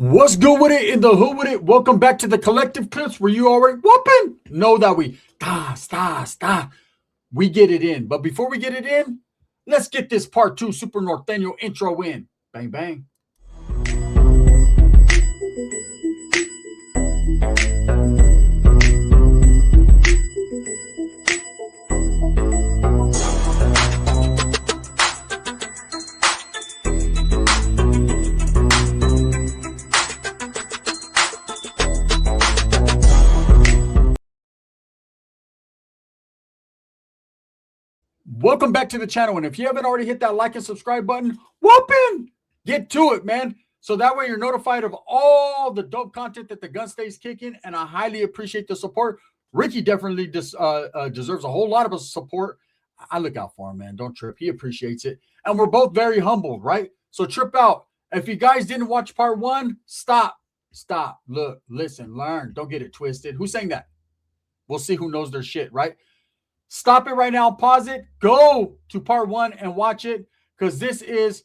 What's good with it in the hood with it? Welcome back to the collective clips where you already whooping. Know that we stop. We get it in. But before we get it in, let's get this part two Super Norteno intro in. Bang, bang. Welcome back to the channel. And if you haven't already hit that like and subscribe button, whooping, get to it, man. So that way you're notified of all the dope content that the gun stays kicking. And I highly appreciate the support. Ricky definitely deserves a whole lot of support. I look out for him, man. Don't trip. He appreciates it. And we're both very humbled, right? So trip out. If you guys didn't watch part one, stop, look, listen, learn. Don't get it twisted. Who's saying that? We'll see who knows their shit, right? Stop it right now. Pause it. Go to part one and watch it because this is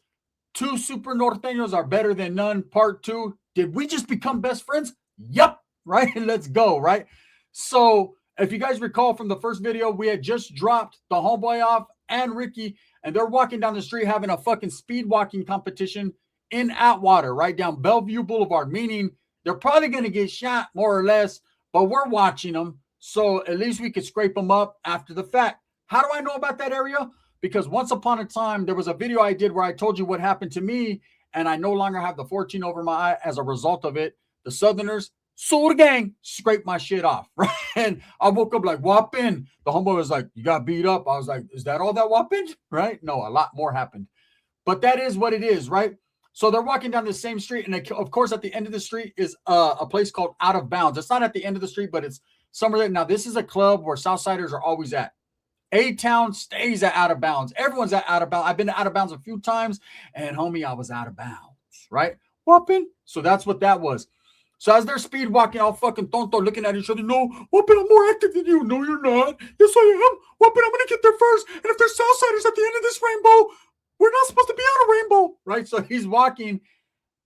two Super Norteños are better than none. Part two. Did we just become best friends? Yup. Right? Let's go. Right? So if you guys recall from the first video, we had just dropped the homeboy off and Ricky, and they're walking down the street having a fucking speed walking competition in Atwater, right down Bellevue Boulevard, meaning they're probably going to get shot more or less, but we're watching them. So at least we could scrape them up after the fact. How do I know about that area? Because once upon a time, there was a video I did where I told you what happened to me, and I no longer have the 14 over my eye as a result of it. The Southerners, so the gang, scraped my shit off, right? And I woke up like, whopping. The homeboy was like, you got beat up. I was like, is that all that whopping? Right? No, a lot more happened. But that is what it is, right? So they're walking down the same street, and of course, at the end of the street is a place called Out of Bounds. It's not at the end of the street, but it's somewhere there. Now, this is a club where Southsiders are always at. A-Town stays at Out of Bounds. Everyone's at Out of Bounds. I've been to Out of Bounds a few times, and homie, I was out of bounds, right? Whooping. So that's what that was. So as they're speed walking, all fucking tonto, looking at each other, no, whooping, I'm more active than you. No, you're not. Yes, I am. Whooping, I'm going to get there first. And if there's Southsiders at the end of this rainbow, we're not supposed to be on a rainbow, right? So he's walking,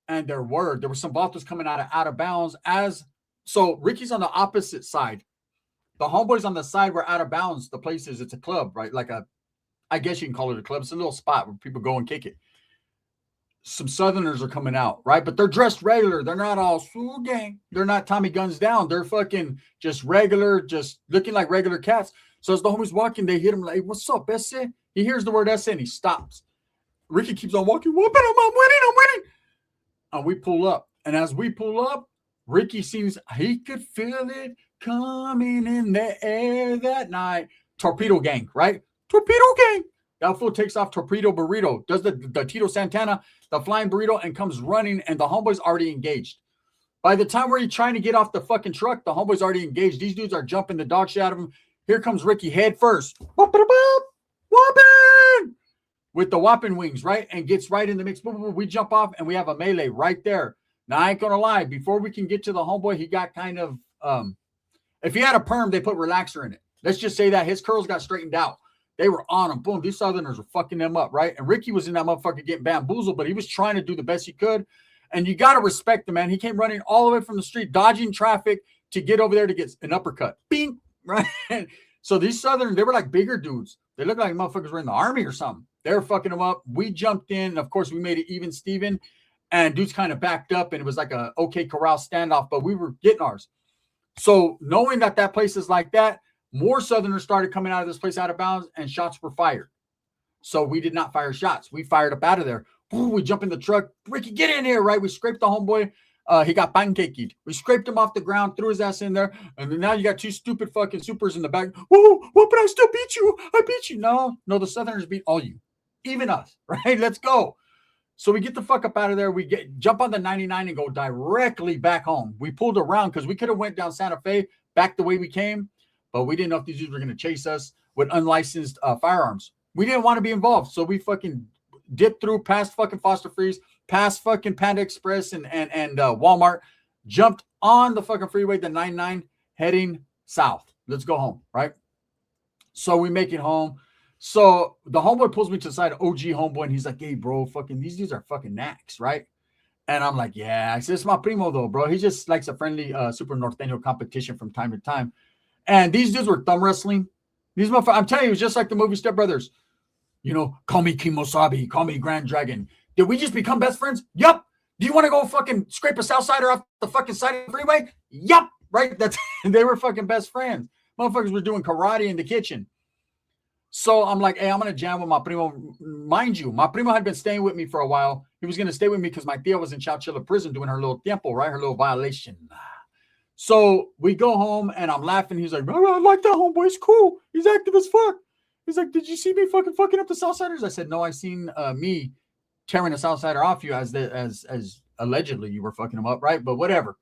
and there were some vatos coming out of bounds so Ricky's on the opposite side. The homeboy's on the side where Out of Bounds, the place is, it's a club, right? Like I guess you can call it a club. It's a little spot where people go and kick it. Some Southerners are coming out, right? But they're dressed regular. They're not all school gang. They're not Tommy Guns down. They're fucking just regular, just looking like regular cats. So as the homie's walking, they hit him like, what's up, Esse? He hears the word Esse and he stops. Ricky keeps on walking. Whooping, I'm winning. And we pull up. And as we pull up, Ricky seems he could feel it coming in the air that night. Torpedo gang, right? Torpedo gang. That fool takes off torpedo burrito, does the Tito Santana, the flying burrito, and comes running, and the homeboy's already engaged. By the time where he's trying to get off the fucking truck, the homeboy's already engaged. These dudes are jumping the dog shit out of him. Here comes Ricky head first. Whooping! With the whopping wings, right? And gets right in the mix. We jump off, and we have a melee right there. Now, I ain't going to lie. Before we can get to the homeboy, he got kind of, if he had a perm, they put relaxer in it. Let's just say that. His curls got straightened out. They were on him. Boom. These Southerners were fucking them up, right? And Ricky was in that motherfucker getting bamboozled, but he was trying to do the best he could. And you got to respect the man. He came running all the way from the street, dodging traffic to get over there to get an uppercut. Bing, right? So these Southerners, they were like bigger dudes. They looked like motherfuckers were in the army or something. They were fucking them up. We jumped in. Of course, we made it even Steven. And dudes kind of backed up, and it was like a OK Corral standoff, but we were getting ours. So knowing that that place is like that, more Southerners started coming out of this place Out of Bounds, and shots were fired. So we did not fire shots. We fired up out of there. Ooh, we jump in the truck. Ricky, get in here, right? We scraped the homeboy. He got pancaked. We scraped him off the ground, threw his ass in there, and then now you got two stupid fucking supers in the back. Whoa, but I still beat you. I beat you. No, the Southerners beat all you, even us, right? Let's go. So we get the fuck up out of there. We jump on the 99 and go directly back home. We pulled around because we could have went down Santa Fe back the way we came, but we didn't know if these dudes were going to chase us with unlicensed firearms. We didn't want to be involved, so we fucking dipped through past fucking Foster Freeze, past fucking Panda Express and Walmart, jumped on the fucking freeway, the 99, heading south. Let's go home, right? So we make it home. So the homeboy pulls me to the side, OG homeboy, and he's like, hey, bro, fucking these dudes are fucking knacks, right? And I'm like, yeah. I said, it's my primo though, bro. He just likes a friendly Super Norteno competition from time to time. And these dudes were thumb wrestling. These motherfuckers, I'm telling you, it was just like the movie Step Brothers. You know, call me Kimosabi, call me Grand Dragon. Did we just become best friends? Yup. Do you want to go fucking scrape a Southsider off the fucking side of the freeway? Yup. Right? That's they were fucking best friends. Motherfuckers were doing karate in the kitchen. So I'm like, hey, I'm going to jam with my primo. Mind you, my primo had been staying with me for a while. He was going to stay with me because my tia was in Chowchilla prison doing her little tiempo, right? Her little violation. So we go home and I'm laughing. He's like, oh, I like that homeboy. He's cool. He's active as fuck. He's like, did you see me fucking up the Southsiders? I said, no, I seen me tearing a Southsider off you as allegedly you were fucking him up, right? But whatever.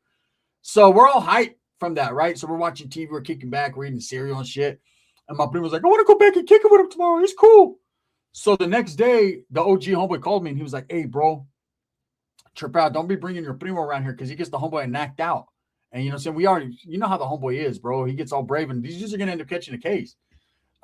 So we're all hyped from that, right? So we're watching TV, we're kicking back, we're eating cereal and shit. And my primo was like, I want to go back and kick it with him tomorrow. He's cool. So the next day, the OG homeboy called me and he was like, hey, bro, trip out. Don't be bringing your primo around here because he gets the homeboy knocked out. And you know what I'm saying? We already, you know how the homeboy is, bro. He gets all brave and these dudes are going to end up catching a case.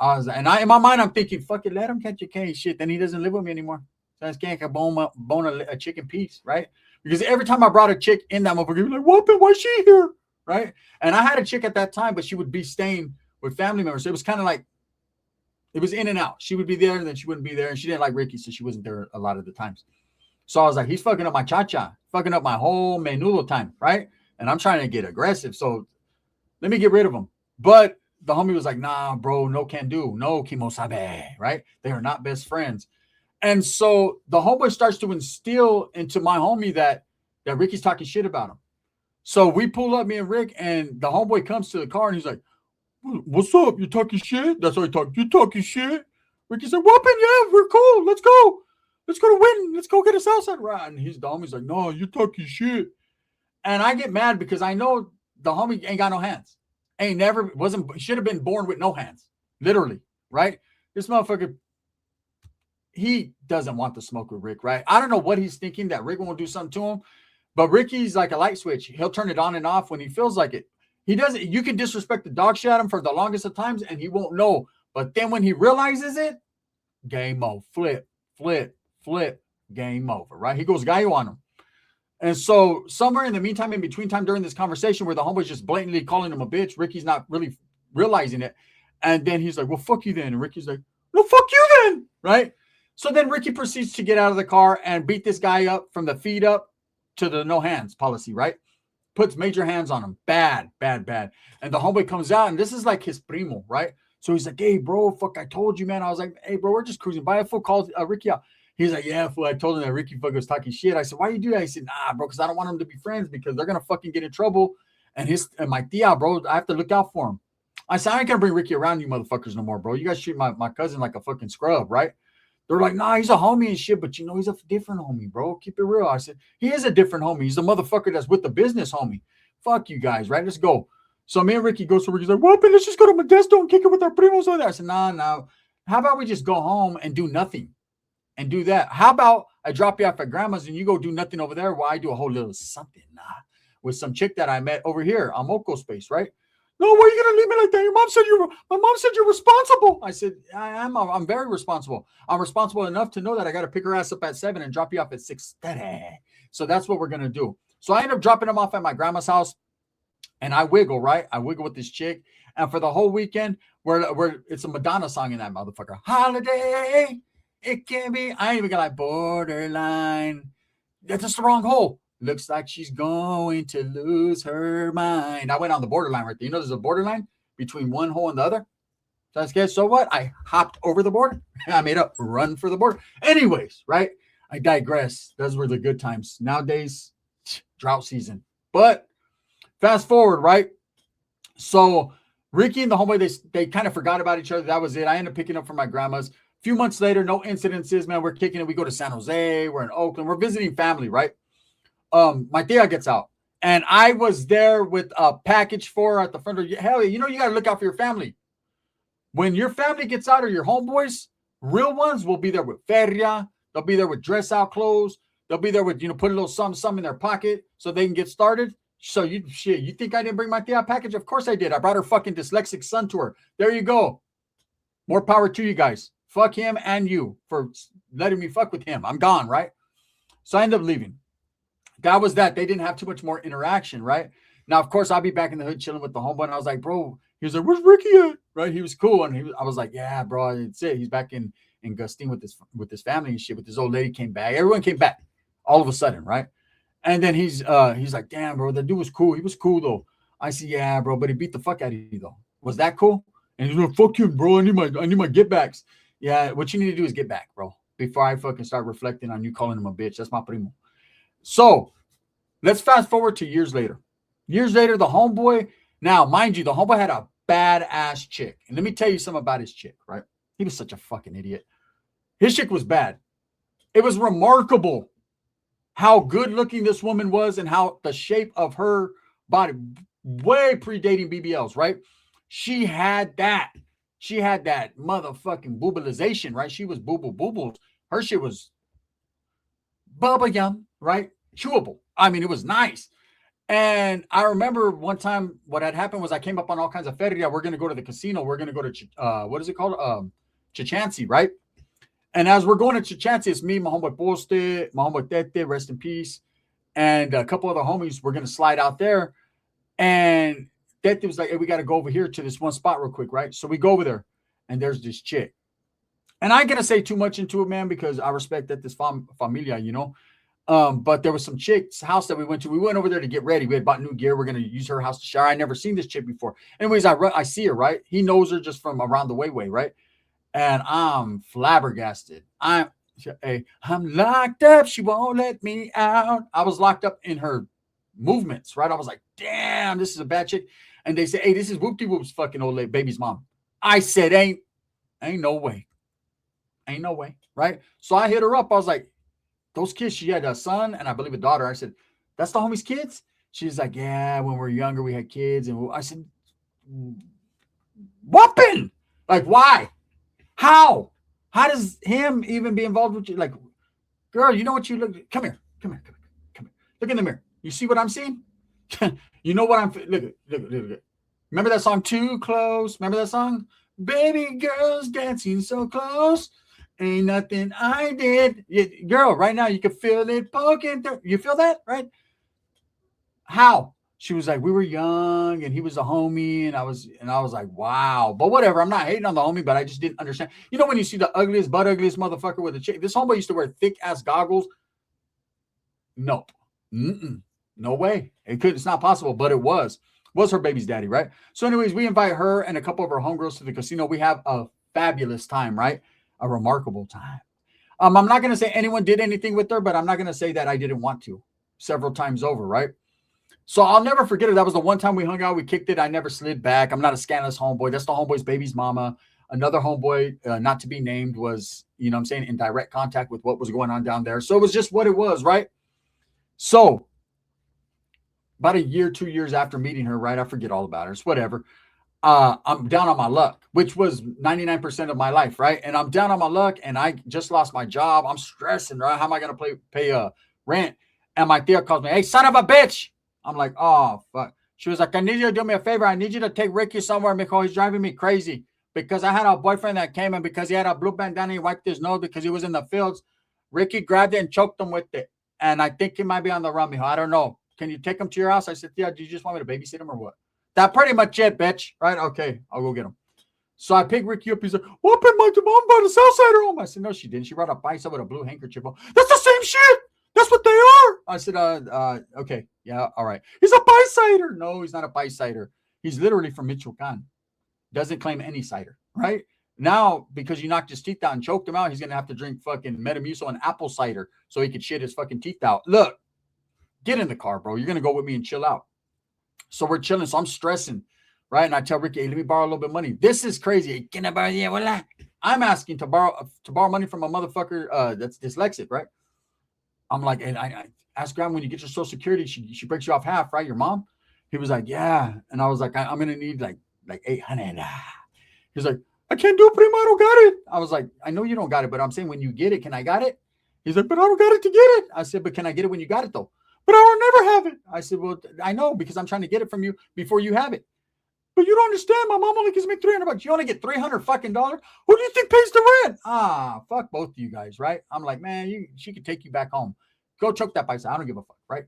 In my mind, I'm thinking, fuck it, let him catch a case. Shit, then he doesn't live with me anymore. So I can't bone a chicken piece, right? Because every time I brought a chick in that motherfucker, he was like, whooping, why is she here? Right? And I had a chick at that time, but she would be staying with family members. So it was kind of like, it was in and out. She would be there and then she wouldn't be there. And she didn't like Ricky, so she wasn't there a lot of the times. So I was like, he's fucking up my cha-cha, fucking up my whole menudo time, right? And I'm trying to get aggressive. So let me get rid of him. But the homie was like, nah, bro, no can do. No kimosabe, right? They are not best friends. And so the homeboy starts to instill into my homie that Ricky's talking shit about him. So we pull up, me and Rick, and the homeboy comes to the car and he's like, what's up? You talking shit? That's how he talk. You talking shit? Ricky said, whooping, yeah, we're cool. Let's go. Let's go to win. Let's go get a Southside ride. And the homie's like, no, you talking shit. And I get mad because I know the homie ain't got no hands. Should have been born with no hands. Literally, right? This motherfucker, he doesn't want to smoke with Rick, right? I don't know what he's thinking that Rick won't do something to him. But Ricky's like a light switch. He'll turn it on and off when he feels like it. He doesn't. You can disrespect the dog shit at him for the longest of times, and he won't know. But then when he realizes it, game over. Flip, game over, right? He goes Gallo on him. And so somewhere in the meantime, in between time during this conversation where the homeboy's just blatantly calling him a bitch, Ricky's not really realizing it. And then he's like, well, fuck you then. And Ricky's like, no, fuck you then, right? So then Ricky proceeds to get out of the car and beat this guy up from the feet up to the no hands policy, right? Puts major hands on him. Bad. And the homeboy comes out, and this is like his primo, right? So he's like, hey, bro, fuck, I told you, man. I was like, hey, bro, we're just cruising by. A fool called Ricky out. He's like, yeah, fool, I told him that Ricky fucker was talking shit. I said, why you do that? He said, nah, bro, because I don't want him to be friends because they're going to fucking get in trouble. And my tia, bro, I have to look out for him. I said, I ain't going to bring Ricky around you motherfuckers no more, bro. You guys treat my cousin like a fucking scrub, right? They're like, nah, he's a homie and shit, but you know, he's a different homie, bro. Keep it real. I said, he is a different homie. He's the motherfucker that's with the business homie. Fuck you guys, right? Let's go. So me and Ricky go. So Ricky's like, well, let's just go to Modesto and kick it with our primos over there. I said, nah. How about we just go home and do nothing and do that? How about I drop you off at grandma's and you go do nothing over there while I do a whole little something with some chick that I met over here on Moco Space, right? No, why are you gonna leave me like that? My mom said you're responsible. I said, I'm very responsible. I'm responsible enough to know that I got to pick her ass up at 7 and drop you off at 6:30. So that's what we're gonna do. So I end up dropping him off at my grandma's house, and I wiggle, right? I wiggle with this chick, and for the whole weekend, it's a Madonna song in that motherfucker. Holiday, it can be. I ain't even got like borderline. That's just the wrong hole. Looks like she's going to lose her mind. I went on the borderline right there. You know, there's a borderline between one hole and the other. So I said, so what? I hopped over the border. I made a run for the border. Anyways, right? I digress. Those were the good times. Nowadays, drought season. But fast forward, right? So Ricky and the homeboy, they kind of forgot about each other. That was it. I ended up picking up from my grandma's. A few months later, no incidences, man. We're kicking it. We go to San Jose. We're in Oakland. We're visiting family, right? My tia gets out, and I was there with a package for her at the front door. Hell yeah, you know, you got to look out for your family. When your family gets out or your homeboys, real ones will be there with feria. They'll be there with dress out clothes. They'll be there with, put a little something in their pocket so they can get started. So you think I didn't bring my tia package? Of course I did. I brought her fucking dyslexic son to her. There you go. More power to you guys. Fuck him and you for letting me fuck with him. I'm gone, right? So I end up leaving. that was that. They didn't have too much more interaction, right? Now, of course, I'll be back in the hood chilling with the homeboy, and I was like, bro, he was like, where's Ricky at? Right? He was cool, and I was like, yeah, bro, it's it. He's back in Gustine with his family and shit. With his old lady came back. Everyone came back all of a sudden, right? And then he's like, damn, bro, the dude was cool. He was cool though. I said, yeah, bro, but he beat the fuck out of you though. Was that cool? And he's like, fuck you, bro. I need my get backs. Yeah, what you need to do is get back, bro. Before I fucking start reflecting on you calling him a bitch. That's my primo. So let's fast forward to years later. Years later, the homeboy, now, mind you, the homeboy had a badass chick. And let me tell you something about his chick, right? He was such a fucking idiot. His chick was bad. It was remarkable how good looking this woman was and how the shape of her body, way predating BBLs, right? She had that. She had that motherfucking boobalization, right? She was boobles. Her shit was bubble yum, right? Chewable. I mean, it was nice. And I remember one time what had happened was I came up on all kinds of feria. We're going to go to the casino. We're going to go to, what is it called? Chichansi, right? And as we're going to Chichansi, it's me, my homeboy Poste, my homeboy Tete, rest in peace, and a couple other homies. We're going to slide out there. And Tete was like, hey, we got to go over here to this one spot real quick, right? So we go over there, and there's this chick. And I ain't going to say too much into it, man, because I respect that this familia, you know. But there was some chick's house that we went to. We went over there to get ready. We had bought new gear. We're going to use her house to shower. I never seen this chick before. Anyways, I see her, right? He knows her just from around the way, right? And I'm flabbergasted. I'm locked up. She won't let me out. I was locked up in her movements, right? I was like, damn, this is a bad chick. And they say, hey, this is Whoop-de-Whoop's fucking old lady, baby's mom. I said, ain't no way. Ain't no way, right? So I hit her up. I was like, those kids, she had a son and I believe a daughter. I said, that's the homie's kids? She's like, yeah, when we were younger, we had kids. And I said, whooping. Like, why? How does him even be involved with you? Like, girl, you know what you look, come here. Look in the mirror. You see what I'm seeing? You know what I'm, look. Remember that song, Too Close? Remember that song? Baby girls dancing so close. Ain't nothing I did. Girl, right now you can feel it poking through. You feel that, right? How? She was like, we were young and he was a homie. And I was like, wow. But whatever. I'm not hating on the homie, but I just didn't understand. You know, when you see the ugliest motherfucker with a chick, this homeboy used to wear thick ass goggles. Nope. No way. It's not possible, but it was her baby's daddy, right? So anyways, we invite her and a couple of her homegirls to the casino. We have a fabulous time, right? A remarkable time. I'm not going to say anyone did anything with her, but I'm not going to say that I didn't want to several times over, right? So I'll never forget it. That was the one time we hung out. We kicked it. I never slid back. I'm not a scandalous homeboy. That's the homeboy's baby's mama. Another homeboy, not to be named, was, you know what I'm saying, in direct contact with what was going on down there. So it was just what it was, right? So about a year, 2 years after meeting her, right? I forget all about her. It's whatever. I'm down on my luck, which was 99% of my life, right? And I'm down on my luck, and I just lost my job. I'm stressing, right? How am I going to pay rent? And my tia calls me, hey, son of a bitch. I'm like, oh, fuck. She was like, I need you to do me a favor. I need you to take Ricky somewhere because he's driving me crazy. Because I had a boyfriend that came, and because he had a blue bandana, he wiped his nose because he was in the fields. Ricky grabbed it and choked him with it. And I think he might be on the run, mijo. I don't know. Can you take him to your house? I said, yeah, do you just want me to babysit him or what? That pretty much it, bitch. Right? Okay, I'll go get him. So I pick Ricky up. He's like, whooping my mom brought a Southsider home. I said, no, she didn't. She brought a bicep with a blue handkerchief on. That's the same shit. That's what they are. I said, okay. Yeah, all right. He's a bicider. No, he's not a bicider. He's literally from Michoacan. Doesn't claim any cider, right? Now, because you knocked his teeth out and choked him out, he's going to have to drink fucking Metamucil and apple cider so he could shit his fucking teeth out. Look, get in the car, bro. You're going to go with me and chill out. So we're chilling. So I'm stressing, right? And I tell Ricky, hey, let me borrow a little bit of money. This is crazy. Can I borrow? Yeah, well, I'm asking to borrow money from a motherfucker that's dyslexic, right? I'm like, and I ask Grandma, when you get your Social Security, she breaks you off half, right? Your mom? He was like, yeah. And I was like, I'm going to need like 800. He's like, I can't do it, primo. I don't got it. I was like, I know you don't got it, but I'm saying when you get it, can I got it? He's like, but I don't got it to get it. I said, but can I get it when you got it though? But I will never have it. I said, well, I know because I'm trying to get it from you before you have it. But you don't understand. My mom only gives me $300. You only get $300 fucking dollars. Who do you think pays the rent? Fuck both of you guys, right? I'm like, man, she could take you back home. Go choke that bicycle. I don't give a fuck, right?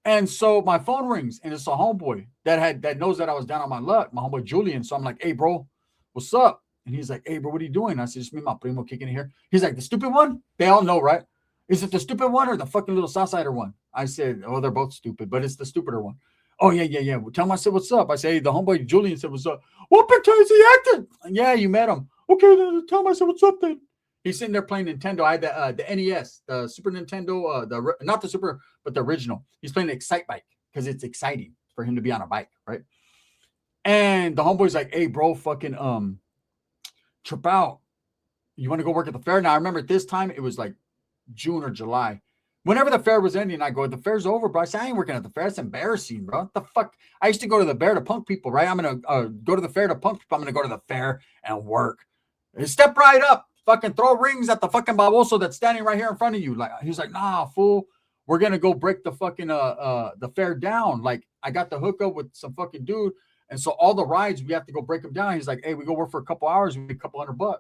And so my phone rings, and it's a homeboy that knows that I was down on my luck, my homeboy Julian. So I'm like, hey, bro, what's up? And he's like, hey, bro, what are you doing? I said, just me and my primo kicking in here. He's like, the stupid one? They all know, right? Is it the stupid one or the fucking little Southsider one? I said, oh, they're both stupid, but it's the stupider one. Oh, yeah. Well, tell him I said, what's up? I say, hey, the homeboy Julian said, what's up? What picture is he acting? Yeah, you met him. Okay, then tell him I said, what's up then? He's sitting there playing Nintendo. I had the NES, the Super Nintendo, not the Super, but the original. He's playing the Excite Bike because it's exciting for him to be on a bike, right? And the homeboy's like, hey, bro, fucking trip out. You want to go work at the fair? Now, I remember at this time, it was like June or July. Whenever the fair was ending, I go, the fair's over, bro. I said, I ain't working at the fair. That's embarrassing, bro. What the fuck? I used to go to the fair to punk people, right? I'm going to go to the fair to punk people. I'm going to go to the fair and work. Step right up. Fucking throw rings at the fucking baboso that's standing right here in front of you. Like, he's like, nah, fool. We're going to go break the fucking, the fair down. Like, I got the hookup with some fucking dude. And so all the rides, we have to go break them down. He's like, hey, we go work for a couple hours. We get a couple $100.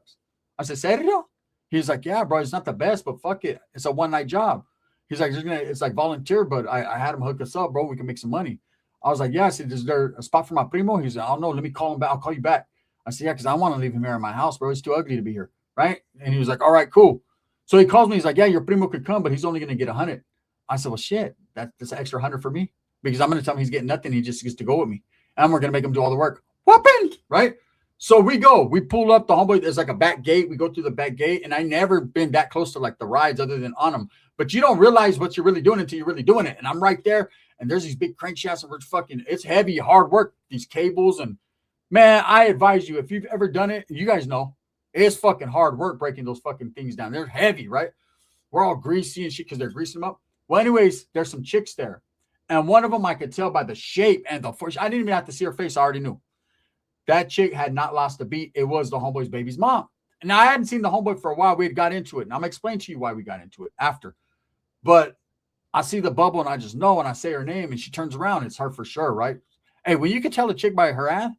I said, serio? He's like, yeah, bro, it's not the best, but fuck it. It's a one-night job. He's like, it's like volunteer, but I had him hook us up, bro. We can make some money. I was like, yeah. I said, is there a spot for my primo? He's like, I don't know. Let me call him back. I'll call you back. I said, yeah, because I want to leave him here in my house, bro. It's too ugly to be here, right? And he was like, all right, cool. So he calls me. He's like, yeah, your primo could come, but he's only going to get 100. I said, well, shit, that's an extra 100 for me because I'm going to tell him he's getting nothing. He just gets to go with me. And we're going to make him do all the work. Whooping, right? So we pull up the homeboy. There's like a back gate. We go through the back gate, and I never been that close to like the rides other than on them. But you don't realize what you're really doing until you're really doing it. And I'm right there, and there's these big crankshafts, and we're fucking. It's heavy, hard work. These cables, and man, I advise you if you've ever done it, you guys know it's fucking hard work breaking those fucking things down. They're heavy, right? We're all greasy and shit because they're greasing them up. Well, anyways, there's some chicks there, and one of them I could tell by the shape and the force. I didn't even have to see her face. I already knew. That chick had not lost a beat. It was the homeboy's baby's mom. Now, I hadn't seen the homeboy for a while. We had got into it. And I'm going to explain to you why we got into it after. But I see the bubble, and I just know, and I say her name, and she turns around. It's her for sure, right? Hey, when you can tell a chick by her ass,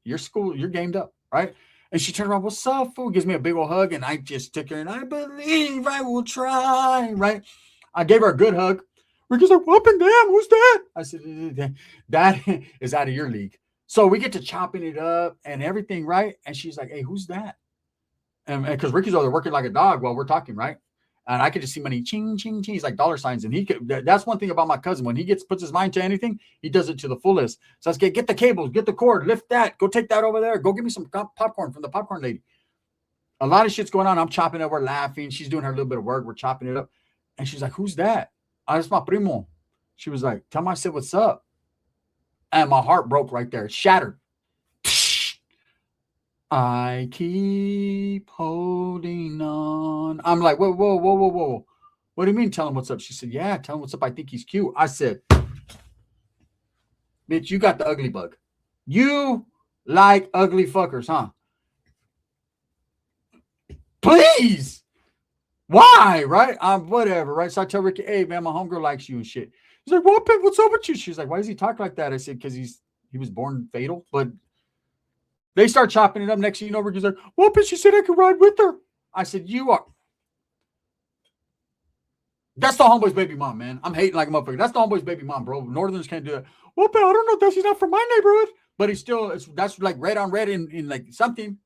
you're gamed up, right? And she turned around, what's up, fool? Gives me a big old hug, and I just took her, and I believe I will try, right? I gave her a good hug. Ricky's like, up and down, who's that? I said, that is out of your league. So we get to chopping it up and everything, right? And she's like, hey, who's that? And because Ricky's over there working like a dog while we're talking, right? And I could just see money, ching, ching, ching. He's like dollar signs. And that's one thing about my cousin. When he puts his mind to anything, he does it to the fullest. So I was get the cables, get the cord, lift that, go take that over there. Go get me some popcorn from the popcorn lady. A lot of shit's going on. I'm chopping it. We're laughing. She's doing her little bit of work. We're chopping it up. And she's like, who's that? It's my primo. She was like, tell him I said, what's up? And my heart broke right there. It shattered. I keep holding on. I'm like, whoa. What do you mean tell him what's up? She said, yeah, tell him what's up. I think he's cute. I said, bitch, you got the ugly bug. You like ugly fuckers, huh? Please. Why? Right? Whatever, right? So I tell Ricky, hey, man, my homegirl likes you and shit. He's like, what's up with you? She's like, why does he talk like that? I said, because he was born fatal. But they start chopping it up. Next thing you know, Ricky's like, but she said I could ride with her. I said, you are. That's the homeboy's baby mom, man. I'm hating like a motherfucker. That's the homeboy's baby mom, bro. Northerners can't do that. I don't know. She's not from my neighborhood. But that's like red on red in like something. You know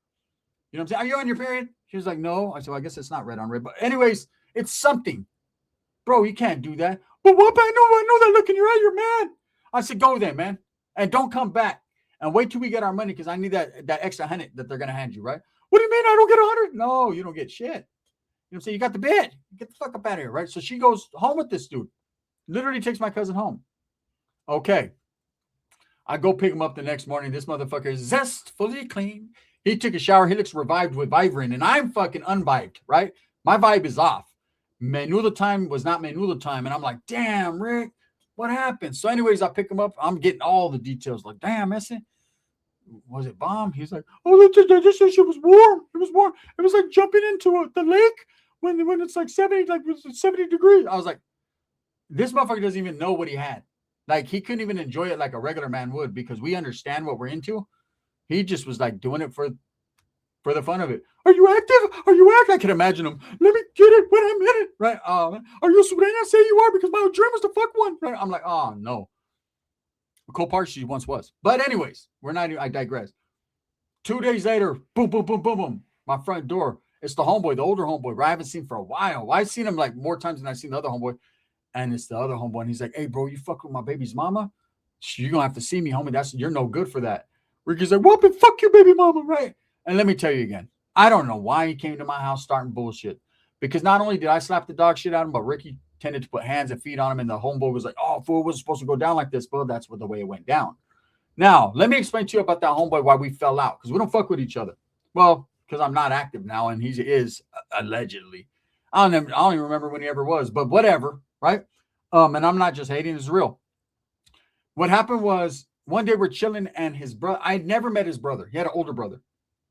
what I'm saying? Are you on your period? She was like, no. I said, well, I guess it's not red on red. But anyways, it's something. Bro, you can't do that. But what? I know that look in your eye. You're mad. I said, go then, man. And don't come back. And wait till we get our money because I need that extra 100 that they're going to hand you, right? What do you mean I don't get 100? No, you don't get shit. You know what I'm saying? You got the bid. Get the fuck up out of here, right? So she goes home with this dude. Literally takes my cousin home. Okay. I go pick him up the next morning. This motherfucker is zestfully clean. He took a shower. He looks revived with Vibrant. And I'm fucking unvibed, right? My vibe is off. Menudo time was not menudo time. And I'm like, damn, Rick, what happened? So anyways, I pick him up. I'm getting all the details. Like, damn, Messi, was it bomb? He's like, oh, they just said she was warm. It was warm. It was like jumping into the lake when it's like 70 degrees. I was like, this motherfucker doesn't even know what he had. Like, he couldn't even enjoy it like a regular man would because we understand what we're into. He just was like doing it for for the fun of it. Are you active? Are you active? I can imagine them. Let me get it when I'm in it. Right? Are you Sureña? Say you are because my dream was to fuck one. Right? I'm like, oh no. Co-part she once was. But anyways, I digress. 2 days later, boom, boom, boom, boom, boom. My front door. It's the homeboy, the older homeboy, where I haven't seen for a while. I've seen him like more times than I've seen the other homeboy. And it's the other homeboy. And he's like, hey, bro, you fuck with my baby's mama? You're going to have to see me, homie. You're no good for that. Ricky's like, whoop it, fuck your baby mama, right? And let me tell you again, I don't know why he came to my house starting bullshit. Because not only did I slap the dog shit out of him, but Ricky tended to put hands and feet on him. And the homeboy was like, oh, fool, it wasn't supposed to go down like this. But that's the way it went down. Now, let me explain to you about that homeboy, why we fell out. Because we don't fuck with each other. Well, because I'm not active now, and he is allegedly. I don't even remember when he ever was, but whatever, right? And I'm not just hating, it's real. What happened was one day we're chilling, and his brother, I had never met his brother. He had an older brother.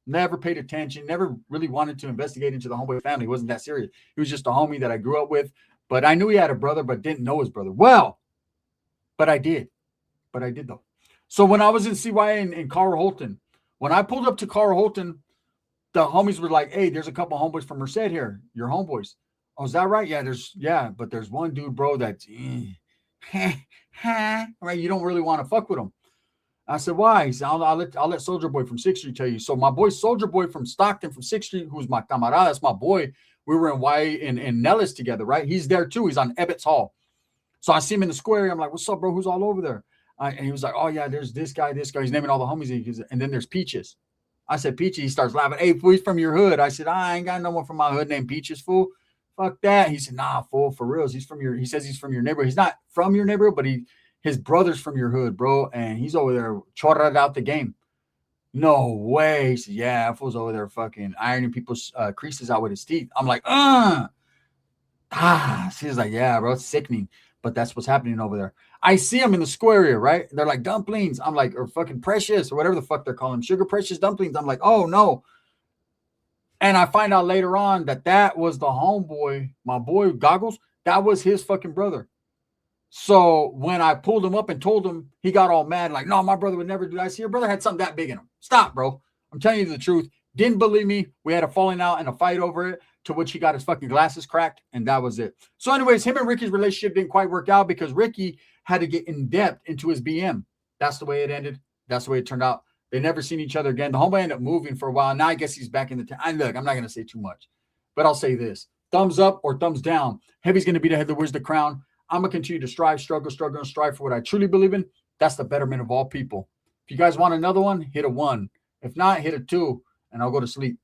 Never paid attention, never really wanted to investigate into the homeboy family. It wasn't that serious. He was just a homie that I grew up with, but I knew he had a brother, but didn't know his brother. Well, but I did. But I did, though. So when I was in CYA in Carl Holton, when I pulled up to Carl Holton, the homies were like, hey, there's a couple homeboys from Merced here. Your homeboys. Oh, is that right? Yeah, but there's one dude, bro, that's right. You don't really want to fuck with him. I said, why? He said, I'll let Soldier Boy from 6th Street tell you. So my boy Soldier Boy from Stockton from 6th Street, who's my camarada, that's my boy. We were in YA in Nellis together, right? He's there too. He's on Ebbets Hall. So I see him in the square. I'm like, what's up, bro? Who's all over there? And he was like, oh, yeah, there's this guy. He's naming all the homies. And then there's Peaches. I said, Peaches. He starts laughing. Hey, fool, he's from your hood. I said, I ain't got no one from my hood named Peaches, fool. Fuck that. He said, nah, fool, for real. He says he's from your neighborhood. He's not from your neighborhood, but his brother's from your hood, bro. And he's over there chorrad out the game. No way. He said, yeah, that fool's over there fucking ironing people's creases out with his teeth. I'm like, He's like, yeah, bro, it's sickening. But that's what's happening over there. I see them in the square area, right? They're like dumplings. I'm like, or fucking precious or whatever the fuck they're calling them. Sugar precious dumplings. I'm like, oh no. And I find out later on that was the homeboy, my boy Goggles. That was his fucking brother. So when I pulled him up and told him, he got all mad. Like, no, my brother would never do that. I see your brother had something that big in him. Stop, bro. I'm telling you the truth. Didn't believe me. We had a falling out and a fight over it, to which he got his fucking glasses cracked, and that was it. So anyways, him and Ricky's relationship didn't quite work out because Ricky had to get in depth into his BM. That's the way it ended. That's the way it turned out. They never seen each other again. The homeboy ended up moving for a while. Now I guess he's back in the town. Look, I'm not going to say too much, but I'll say this. Thumbs up or thumbs down. Heavy's going to be the head that wears the crown. I'm going to continue to strive, struggle, and strive for what I truly believe in. That's the betterment of all people. If you guys want another one, hit a 1. If not, hit a 2, and I'll go to sleep.